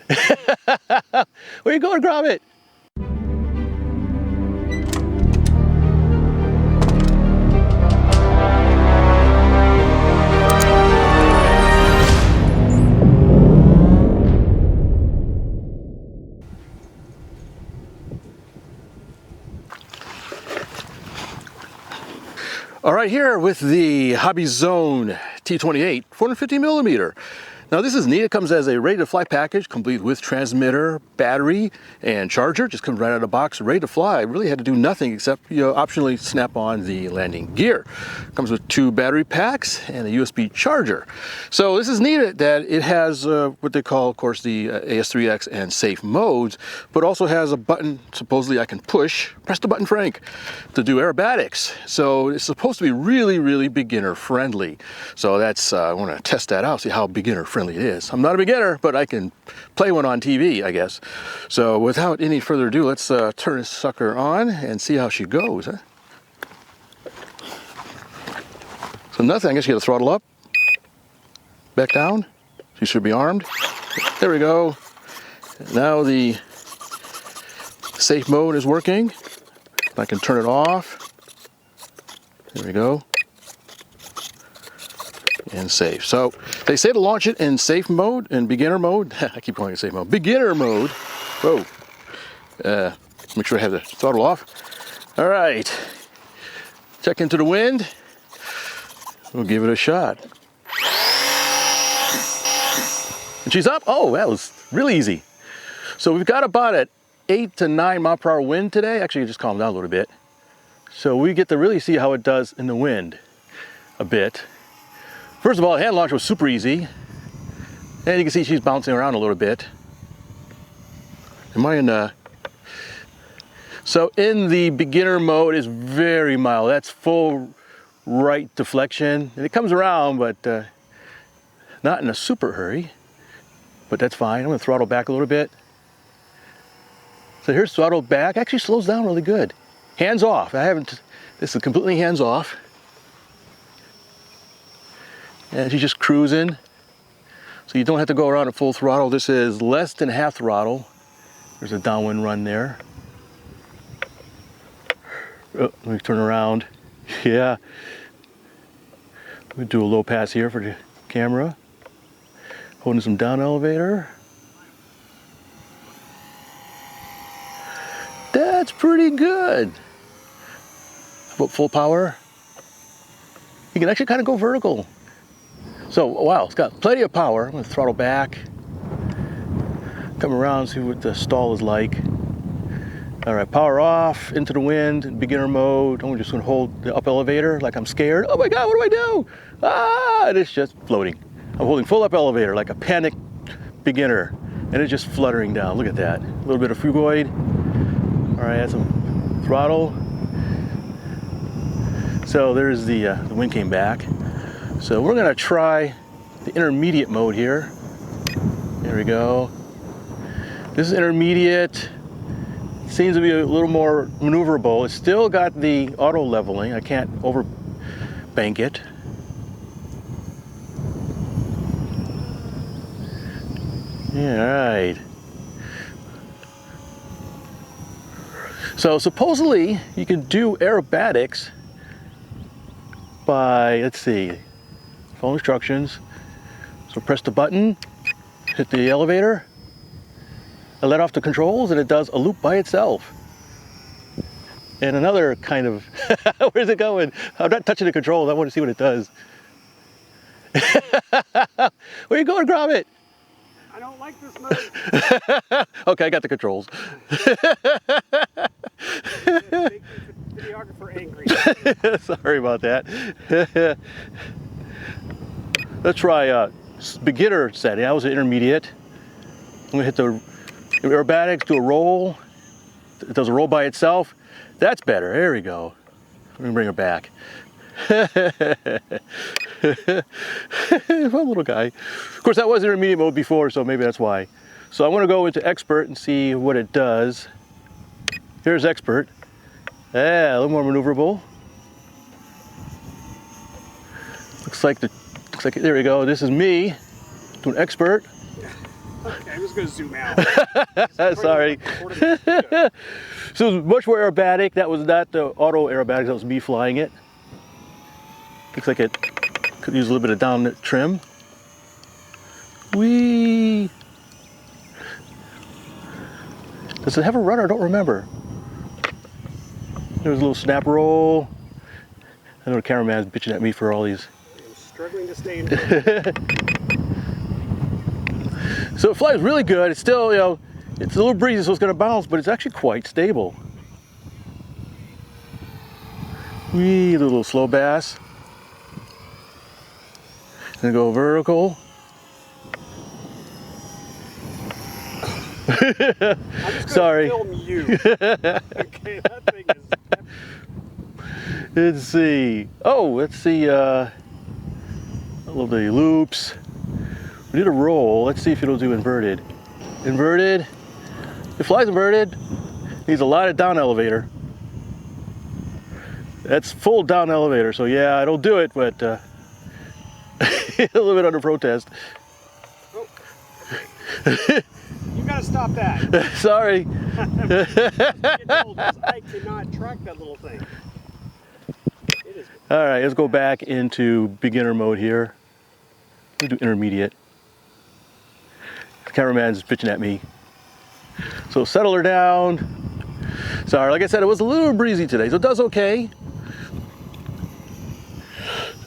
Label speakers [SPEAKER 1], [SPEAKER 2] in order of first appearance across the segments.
[SPEAKER 1] Where you going, Gromit? All right, here with the HobbyZone T-28 450mm. Now this is neat. It comes as a ready-to-fly package, complete with transmitter, battery, and charger. Just comes right out of the box, ready to fly. Really had to do nothing except, optionally snap on the landing gear. Comes with 2 battery packs and a USB charger. So this is neat that it has what they call, of course, the AS3X and safe modes, but also has a button supposedly I can press the button, Frank, to do aerobatics. So it's supposed to be really, really beginner friendly. So that's I want to test that out, see how beginner friendly it is. I'm not a beginner, but I can play one on TV, I guess. So without any further ado, let's turn this sucker on and see how she goes. Huh? So nothing, I guess you gotta throttle up, back down. She should be armed. There we go. Now the safe mode is working. I can turn it off. There we go. And safe. So they say to launch it in safe mode and beginner mode. I keep calling it safe mode. Beginner mode. Whoa. Make sure I have the throttle off. All right. Check into the wind. We'll give it a shot. And she's up. Oh, that was really easy. So we've got about an 8 to 9 mile per hour wind today. Actually, it just calmed down a little bit. So we get to really see how it does in the wind a bit. First of all, the hand launch was super easy. And you can see she's bouncing around a little bit. Am I in the... So in the beginner mode is very mild. That's full right deflection. And it comes around, but not in a super hurry. But that's fine. I'm gonna throttle back a little bit. So here's throttle back. Actually slows down really good. Hands off. This is completely hands off. And she's just cruising. So you don't have to go around at full throttle. This is less than half throttle. There's a downwind run there. Oh, let me turn around. Yeah. Let me do a low pass here for the camera. Holding some down elevator. That's pretty good. About full power. You can actually kind of go vertical. So, wow, it's got plenty of power. I'm gonna throttle back. Come around, see what the stall is like. All right, power off, into the wind, beginner mode. I'm just gonna hold the up elevator like I'm scared. Oh my God, what do I do? Ah, and it's just floating. I'm holding full up elevator like a panicked beginner. And it's just fluttering down, look at that. A little bit of fugoid. All right, add some throttle. So there's the wind came back. So we're gonna try the intermediate mode here. There we go. This is intermediate. Seems to be a little more maneuverable. It's still got the auto leveling. I can't overbank it. Yeah, all right. So supposedly you can do aerobatics by, let's see, follow instructions. So press the button, hit the elevator, and let off the controls, and it does a loop by itself. And another kind of, where's it going? I'm not touching the controls, I want to see what it does. Where are you going, Gromit?
[SPEAKER 2] I don't like this mode.
[SPEAKER 1] Okay, I got the controls.
[SPEAKER 2] Make the videographer angry.
[SPEAKER 1] Sorry about that. Let's try beginner setting. I was an intermediate. I'm gonna hit the aerobatics, do a roll. It does a roll by itself. That's better. There we go. Let me bring her back. Fun little guy. Of course, that was intermediate mode before, so maybe that's why. So I want to go into expert and see what it does. Here's expert. Yeah, a little more maneuverable. Looks like there we go. This is me doing expert.
[SPEAKER 2] Okay, I'm just going to zoom out.
[SPEAKER 1] Sorry. So it was much more aerobatic. That was not the auto aerobatics, that was me flying it. Looks like it could use a little bit of down trim. Whee! Does it have a rudder? I don't remember. There was a little snap roll. I know the cameraman's bitching at me for all these.
[SPEAKER 2] I'm struggling to stay in.
[SPEAKER 1] So it flies really good. It's still, you know, it's a little breezy, so it's going to bounce, but it's actually quite stable. Whee, a little slow bass. Then go vertical.
[SPEAKER 2] I'm just
[SPEAKER 1] Sorry.
[SPEAKER 2] Film you. Okay, that thing is.
[SPEAKER 1] Let's see. Oh, let's see. A little bit of loops. We did a roll. Let's see if it'll do inverted. Inverted. It flies inverted. Needs a lot of down elevator. That's full down elevator. So yeah, it'll do it, but a little bit under protest.
[SPEAKER 2] Oh, okay. You gotta stop that.
[SPEAKER 1] Sorry.
[SPEAKER 2] I cannot track that little thing. It is.
[SPEAKER 1] All right, let's go back into beginner mode here. We'll do intermediate. The cameraman's bitching at me. So settle her down. Sorry, like I said, it was a little breezy today, so it does okay.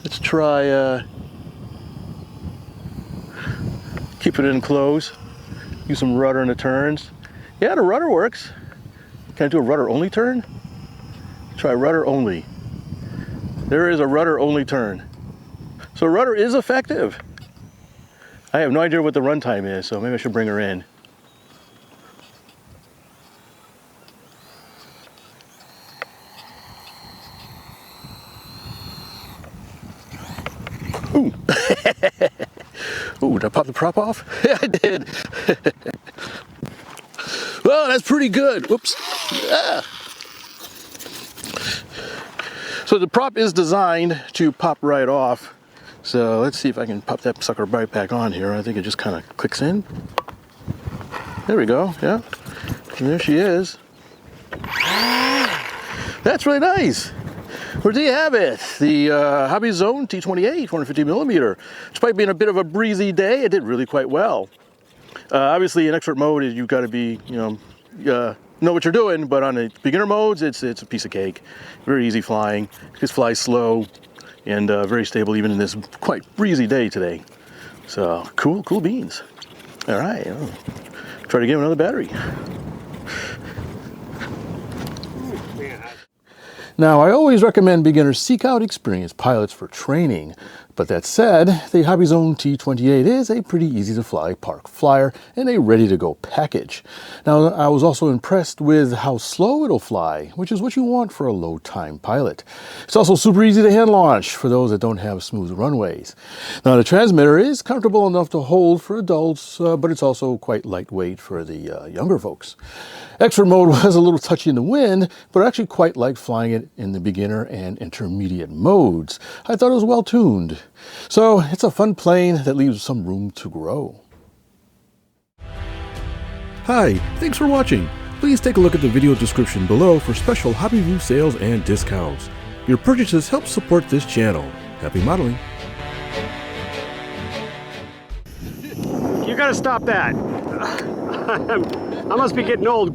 [SPEAKER 1] Let's try keep it in close. Use some rudder in the turns. Yeah, the rudder works. Can I do a rudder only turn? Try rudder only. There is a rudder only turn. So rudder is effective. I have no idea what the runtime is, so maybe I should bring her in. Ooh. Ooh, did I pop the prop off? Yeah, I did. Well, that's pretty good. Whoops. Ah. So the prop is designed to pop right off. So let's see if I can pop that sucker right back on here. I think it just kind of clicks in. There we go. Yeah. And there she is. That's really nice. Well, there you have it. The HobbyZone T-28 450mm. Despite being a bit of a breezy day, it did really quite well. Obviously, in expert mode, you've got to be, know what you're doing. But on the beginner modes, it's a piece of cake. Very easy flying. Just flies slow and very stable, even in this quite breezy day today. So cool beans. All right, I'll try to give another battery. Now, I always recommend beginners seek out experienced pilots for training. But that said, the HobbyZone T-28 is a pretty easy to fly Parkflyer and a ready-to-go package. Now, I was also impressed with how slow it'll fly, which is what you want for a low-time pilot. It's also super easy to hand launch for those that don't have smooth runways. Now, the transmitter is comfortable enough to hold for adults, but it's also quite lightweight for the younger folks. Expert mode was a little touchy in the wind, but I actually quite liked flying it in the beginner and intermediate modes. I thought it was well-tuned. So it's a fun plane that leaves some room to grow. Hi, thanks for watching. Please take a look at the video description below for special HobbyView sales and discounts. Your purchases help support this channel. Happy modeling.
[SPEAKER 2] You gotta stop that. I must be getting old.